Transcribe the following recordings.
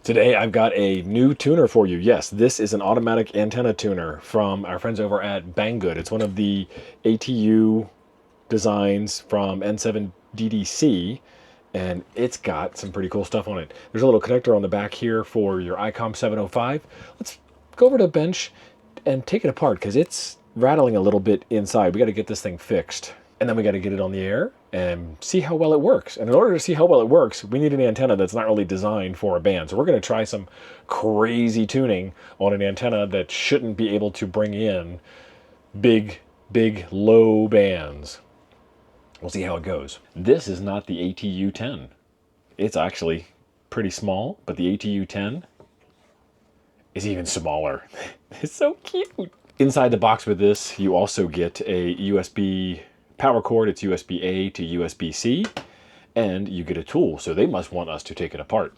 Today I've got a new tuner for you. Yes, this is an automatic antenna tuner from our friends over at Banggood. It's one of the ATU designs from N7 DDC, and it's got some pretty cool stuff on it. There's a little connector on the back here for your Icom 705. Let's go over to the bench and take it apart because it's rattling a little bit inside. We got to get this thing fixed, and then we got to get it on the air and see how well it works. And in order to see how well it works, we need an antenna that's not really designed for a band. So we're going to try some crazy tuning on an antenna that shouldn't be able to bring in big low bands. We'll see how it goes. This is not the ATU-10. It's actually pretty small, but the ATU-10 is even smaller. It's so cute. Inside the box with this, you also get a USB power cord. It's USB-A to USB-C, and you get a tool. So they must want us to take it apart.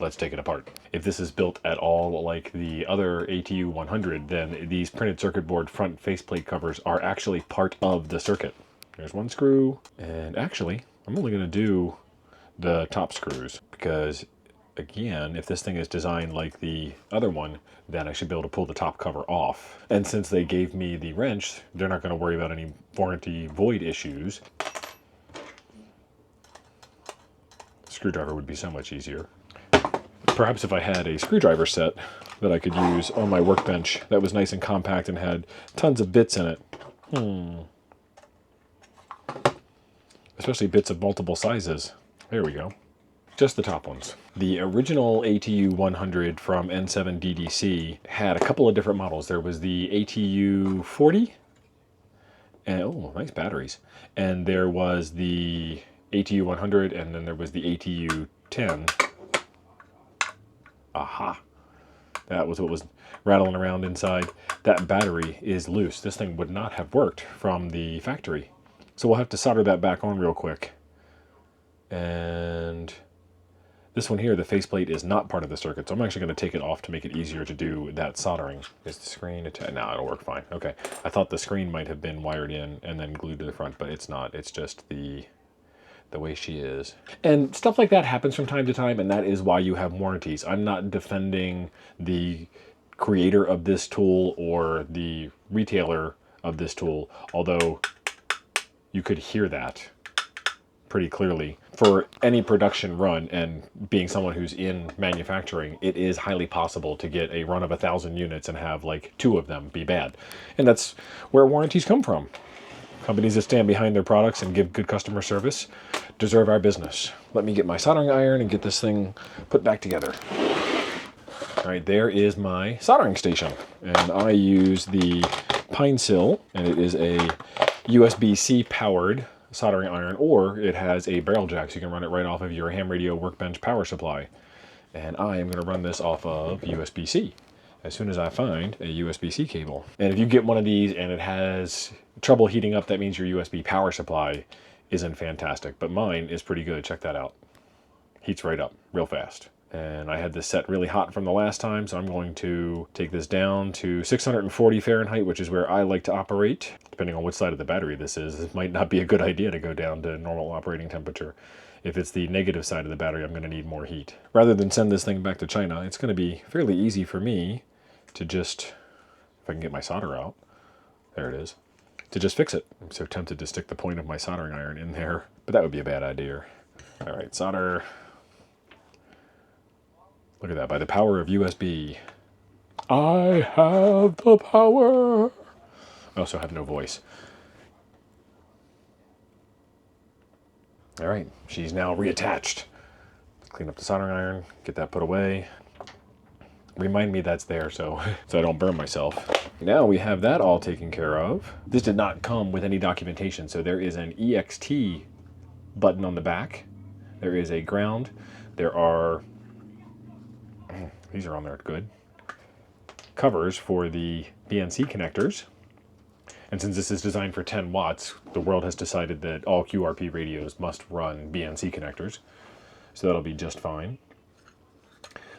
Let's take it apart. If this is built at all like the other ATU-100, then these printed circuit board front faceplate covers are actually part of the circuit. There's one screw, and actually, I'm only going to do the top screws because, again, if this thing is designed like the other one, then I should be able to pull the top cover off. And since they gave me the wrench, they're not going to worry about any warranty void issues. Screwdriver would be so much easier. Perhaps if I had a screwdriver set that I could use on my workbench that was nice and compact and had tons of bits in it. Especially bits of multiple sizes. There we go. Just the top ones. The original ATU-100 from N7 DDC had a couple of different models. There was the ATU-40, and oh, nice batteries. And there was the ATU-100, and then there was the ATU-10. Aha. That was what was rattling around inside. That battery is loose. This thing would not have worked from the factory. So we'll have to solder that back on real quick. And this one here, the faceplate is not part of the circuit, so I'm actually going to take it off to make it easier to do that soldering. Is the screen attached? No, it'll work fine. Okay. I thought the screen might have been wired in and then glued to the front, but it's not. It's just the way she is. And stuff like that happens from time to time, and that is why you have warranties. I'm not defending the creator of this tool or the retailer of this tool, although you could hear that pretty clearly. For any production run, and being someone who's in manufacturing, it is highly possible to get a run of 1,000 units and have like 2 of them be bad. And that's where warranties come from. Companies that stand behind their products and give good customer service deserve our business. Let me get my soldering iron and get this thing put back together. All right, there is my soldering station. And I use the Pine Sill, and it is a USB-C powered soldering iron, or it has a barrel jack, so you can run it right off of your ham radio workbench power supply. And I am going to run this off of USB-C as soon as I find a USB-C cable. And if you get one of these and it has trouble heating up, that means your USB power supply isn't fantastic, but mine is pretty good. Check that out. Heats right up real fast. And I had this set really hot from the last time, so I'm going to take this down to 640 Fahrenheit, which is where I like to operate. Depending on which side of the battery this is, it might not be a good idea to go down to normal operating temperature. If it's the negative side of the battery, I'm going to need more heat. Rather than send this thing back to China, it's going to be fairly easy for me to just, if I can get my solder out, there it is, to just fix it. I'm so tempted to stick the point of my soldering iron in there, but that would be a bad idea. All right, solder. Look at that, by the power of USB. I have the power. I also have no voice. All right, she's now reattached. Clean up the soldering iron, get that put away. Remind me that's there so I don't burn myself. Now we have that all taken care of. This did not come with any documentation, so there is an EXT button on the back. There is a ground. There are, these are on there, good, covers for the BNC connectors. And since this is designed for 10 watts, the world has decided that all QRP radios must run BNC connectors. So that'll be just fine.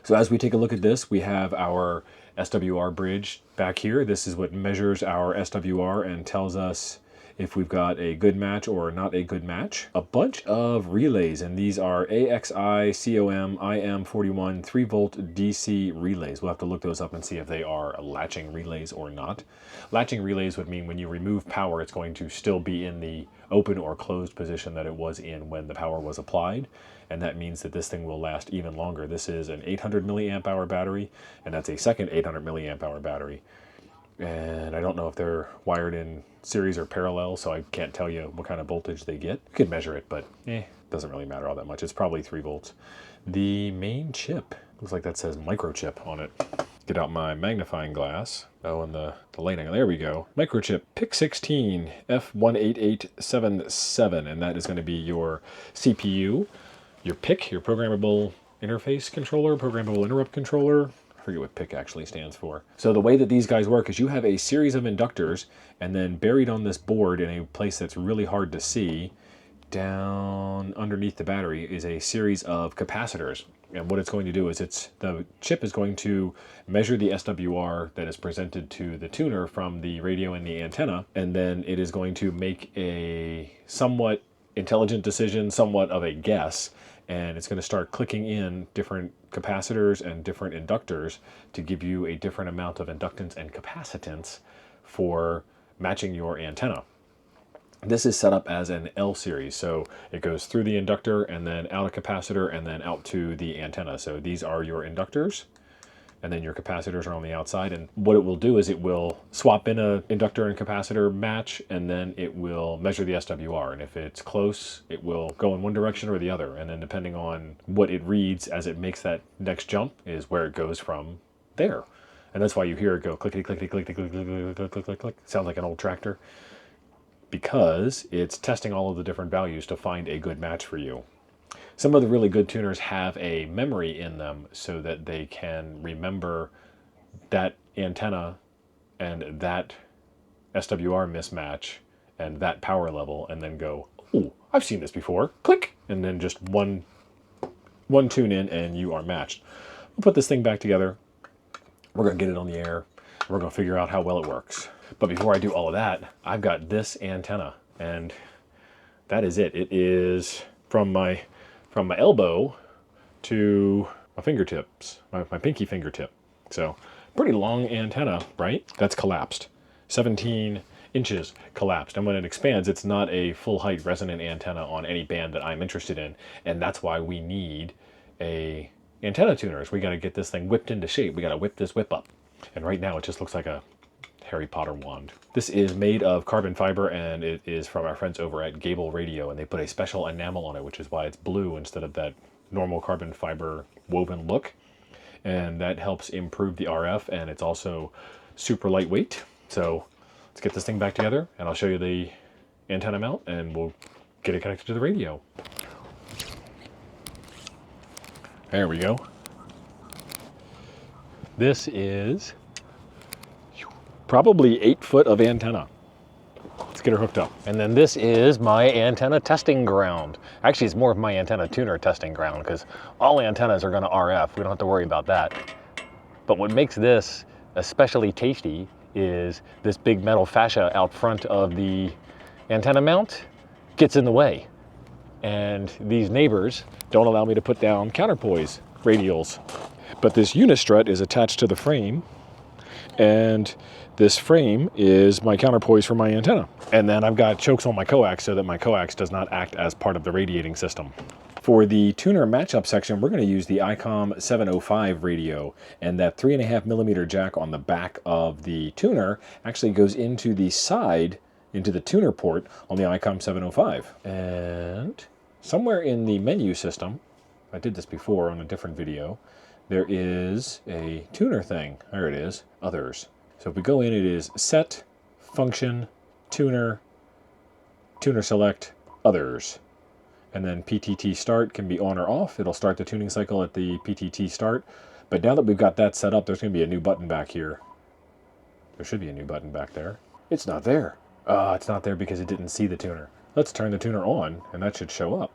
So as we take a look at this, we have our SWR bridge back here. This is what measures our SWR and tells us if we've got a good match or not a good match. A bunch of relays, and these are AXI, COM, IM41 3-volt DC relays. We'll have to look those up and see if they are latching relays or not. Latching relays would mean when you remove power, it's going to still be in the open or closed position that it was in when the power was applied. And that means that this thing will last even longer. This is an 800 milliamp hour battery, and that's a second 800 milliamp hour battery. And I don't know if they're wired in series or parallel, so I can't tell you what kind of voltage they get. You can measure it, but doesn't really matter all that much. It's probably 3 volts. The main chip, looks like that says microchip on it. Get out my magnifying glass. Oh, and the lighting, there we go. Microchip PIC16 F18877, and that is going to be your CPU, your PIC, your programmable interface controller, programmable interrupt controller. I forget what PIC actually stands for. So the way that these guys work is you have a series of inductors, and then buried on this board in a place that's really hard to see, down underneath the battery, is a series of capacitors. And what it's going to do is the chip is going to measure the SWR that is presented to the tuner from the radio and the antenna, and then it is going to make a somewhat intelligent decision, somewhat of a guess, and it's going to start clicking in different capacitors and different inductors to give you a different amount of inductance and capacitance for matching your antenna. This is set up as an L series, so it goes through the inductor and then out a capacitor and then out to the antenna. So these are your inductors, and then your capacitors are on the outside. And what it will do is it will swap in a inductor and capacitor match, and then it will measure the SWR. And if it's close, it will go in one direction or the other. And then depending on what it reads as it makes that next jump is where it goes from there. And that's why you hear it go clickety, clickety, clickety, clickety, clickety, clickety, clickety, click. Sounds like an old tractor. Because it's testing all of the different values to find a good match for you. Some of the really good tuners have a memory in them so that they can remember that antenna and that SWR mismatch and that power level, and then go, oh, I've seen this before, click, and then just one tune in and you are matched. We'll put this thing back together. We're going to get it on the air. We're going to figure out how well it works. But before I do all of that, I've got this antenna, and that is it. It is from my elbow to my fingertips, my pinky fingertip. So pretty long antenna, right? That's collapsed. 17 inches collapsed. And when it expands, it's not a full height resonant antenna on any band that I'm interested in. And that's why we need a antenna tuners. We got to get this thing whipped into shape. We got to whip this whip up. And right now it just looks like a Harry Potter wand. This is made of carbon fiber, and it is from our friends over at Gable Radio, and they put a special enamel on it, which is why it's blue instead of that normal carbon fiber woven look. And that helps improve the RF, and it's also super lightweight. So let's get this thing back together, and I'll show you the antenna mount, and we'll get it connected to the radio. There we go. This is probably 8 foot of antenna. Let's get her hooked up. And then this is my antenna testing ground. Actually, it's more of my antenna tuner testing ground, because all antennas are going to RF. We don't have to worry about that. But what makes this especially tasty is this big metal fascia out front of the antenna mount gets in the way. And these neighbors don't allow me to put down counterpoise radials. But this unistrut is attached to the frame, and this frame is my counterpoise for my antenna. And then I've got chokes on my coax so that my coax does not act as part of the radiating system. For the tuner matchup section, we're going to use the Icom 705 radio, and that 3.5 millimeter jack on the back of the tuner actually goes into the side, into the tuner port on the Icom 705. And somewhere in the menu system, I did this before on a different video, there is a tuner thing. There it is, others. So if we go in, it is set, function, tuner, tuner select, others. And then PTT start can be on or off. It'll start the tuning cycle at the PTT start. But now that we've got that set up, there's going to be a new button back here. There should be a new button back there. It's not there. It's not there because it didn't see the tuner. Let's turn the tuner on, and that should show up.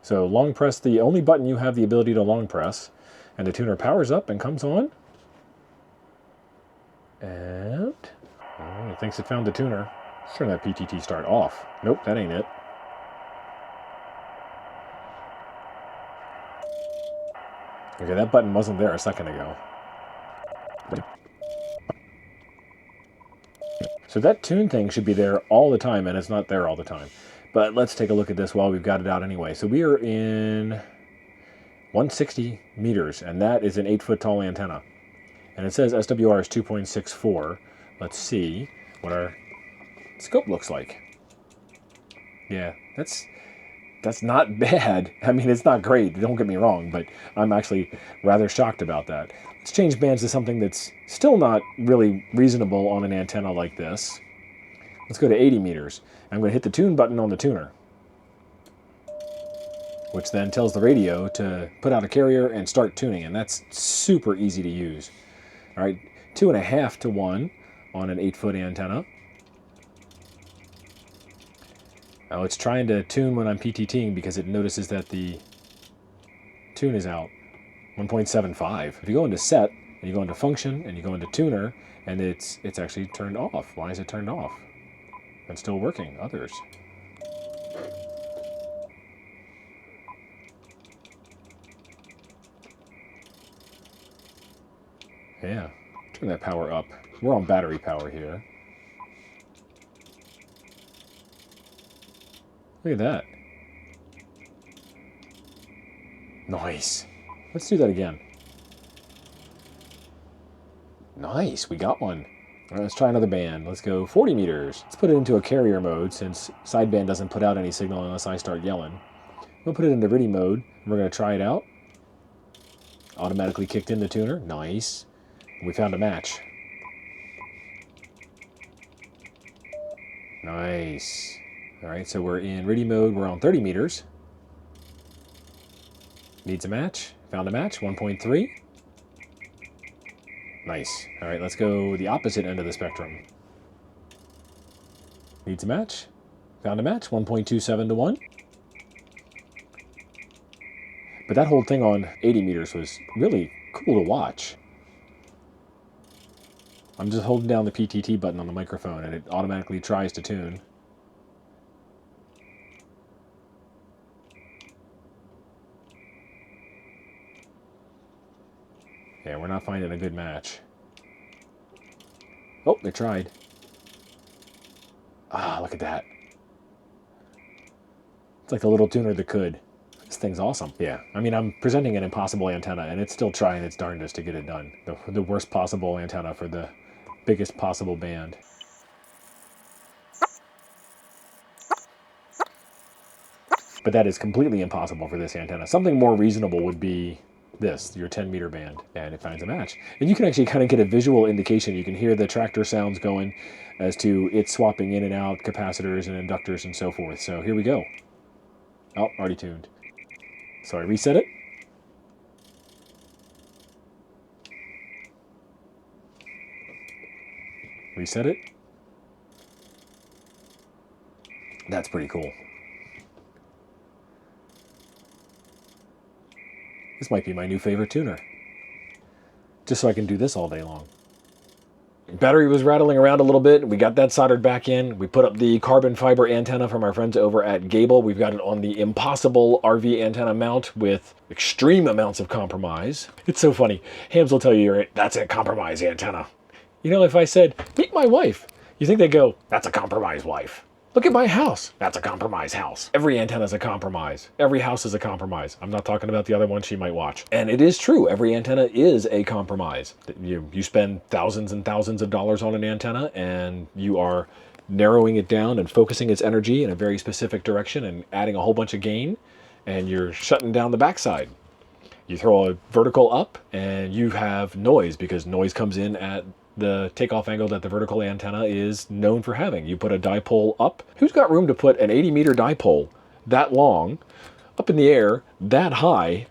So long press the only button you have the ability to long press, and the tuner powers up and comes on. And it thinks it found the tuner. Let's turn that PTT start off. Nope, that ain't it. Okay, that button wasn't there a second ago. So that tune thing should be there all the time, and it's not there all the time. But let's take a look at this while we've got it out anyway. So we are in 160 meters, and that is an 8-foot tall antenna. And it says SWR is 2.64. Let's see what our scope looks like. Yeah, that's not bad. I mean, it's not great, don't get me wrong, but I'm actually rather shocked about that. Let's change bands to something that's still not really reasonable on an antenna like this. Let's go to 80 meters. I'm going to hit the tune button on the tuner, which then tells the radio to put out a carrier and start tuning, and that's super easy to use. All right, 2.5 to 1 on an 8-foot antenna. Now it's trying to tune when I'm PTTing because it notices that the tune is out. 1.75. If you go into set, and you go into function, and you go into tuner, and it's actually turned off. Why is it turned off? It's still working. Others. Yeah. Turn that power up. We're on battery power here. Look at that. Nice. Let's do that again. Nice, we got one. All right, let's try another band. Let's go 40 meters. Let's put it into a carrier mode since sideband doesn't put out any signal unless I start yelling. We'll put it into RTTY mode. And we're going to try it out. Automatically kicked in the tuner. Nice. We found a match. Nice. All right, so we're in RTTY mode. We're on 30 meters. Needs a match. Found a match. 1.3. Nice. All right, let's go the opposite end of the spectrum. Needs a match. Found a match. 1.27 to 1. But that whole thing on 80 meters was really cool to watch. I'm just holding down the PTT button on the microphone and it automatically tries to tune. Yeah, we're not finding a good match. Oh, they tried. Ah, look at that. It's like the little tuner that could. This thing's awesome. Yeah, I mean, I'm presenting an impossible antenna, and it's still trying its darndest to get it done. The worst possible antenna for the biggest possible band. But that is completely impossible for this antenna. Something more reasonable would be this, your 10-meter band, and it finds a match. And you can actually kind of get a visual indication. You can hear the tractor sounds going as to it swapping in and out capacitors and inductors and so forth. So here we go. Oh, already tuned. Sorry, reset it. Reset it. That's pretty cool. This might be my new favorite tuner. Just so I can do this all day long. Battery was rattling around a little bit. We got that soldered back in. We put up the carbon fiber antenna from our friends over at Gable. We've got it on the impossible RV antenna mount with extreme amounts of compromise. It's so funny. Hams will tell you, that's a compromise antenna. You know, if I said, meet my wife, you think they'd go, that's a compromise wife. Look at my house. That's a compromise house. Every antenna is a compromise. Every house is a compromise. I'm not talking about the other one she might watch. And it is true. Every antenna is a compromise. You spend thousands and thousands of dollars on an antenna and you are narrowing it down and focusing its energy in a very specific direction and adding a whole bunch of gain, and you're shutting down the backside. You throw a vertical up and you have noise because noise comes in at the takeoff angle that the vertical antenna is known for having. You put a dipole up. Who's got room to put an 80-meter dipole that long, up in the air, that high?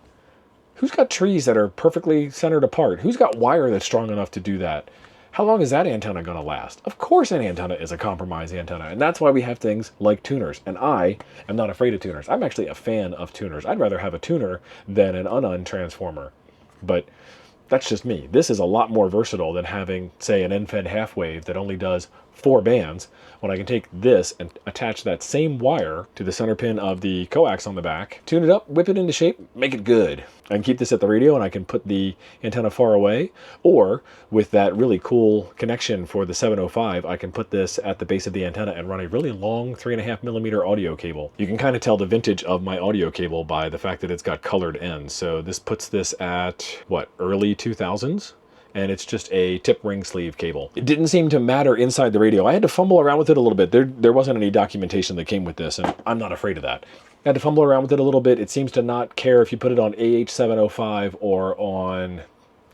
Who's got trees that are perfectly centered apart? Who's got wire that's strong enough to do that? How long is that antenna going to last? Of course an antenna is a compromise antenna, and that's why we have things like tuners. And I am not afraid of tuners. I'm actually a fan of tuners. I'd rather have a tuner than an un transformer. But that's just me. This is a lot more versatile than having, say, an end-fed half wave that only does 4 bands, when I can take this and attach that same wire to the center pin of the coax on the back, tune it up, whip it into shape, make it good. I can keep this at the radio and I can put the antenna far away, or with that really cool connection for the 705, I can put this at the base of the antenna and run a really long 3.5mm audio cable. You can kind of tell the vintage of my audio cable by the fact that it's got colored ends. So this puts this at, what, early 2000s? And it's just a tip ring sleeve cable. It didn't seem to matter inside the radio. I had to fumble around with it a little bit. There wasn't any documentation that came with this, and I'm not afraid of that. I had to fumble around with it a little bit. It seems to not care if you put it on AH705 or on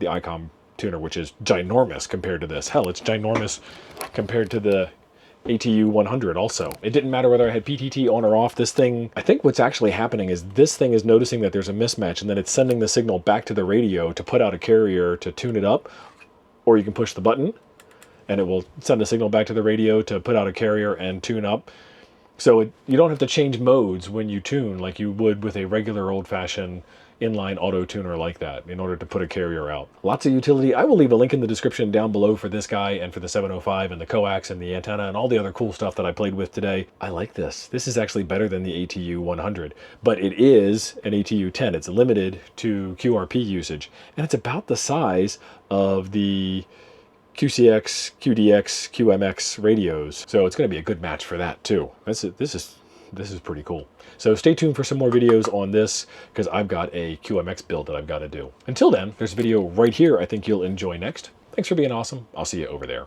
the Icom tuner, which is ginormous compared to this. Hell, it's ginormous compared to the ATU-10 also. It didn't matter whether I had PTT on or off. This thing, I think what's actually happening is this thing is noticing that there's a mismatch, and then it's sending the signal back to the radio to put out a carrier to tune it up, or you can push the button and it will send the signal back to the radio to put out a carrier and tune up. So you don't have to change modes when you tune like you would with a regular old-fashioned inline auto tuner like that in order to put a carrier out. Lots of utility. I will leave a link in the description down below for this guy and for the 705 and the coax and the antenna and all the other cool stuff that I played with today. I like this. This is actually better than the ATU-100, but it is an ATU-10. It's limited to QRP usage, and it's about the size of the QCX, QDX, QMX radios. So it's going to be a good match for that too. This is pretty cool. So stay tuned for some more videos on this, because I've got a QMX build that I've got to do. Until then, there's a video right here I think you'll enjoy next. Thanks for being awesome. I'll see you over there.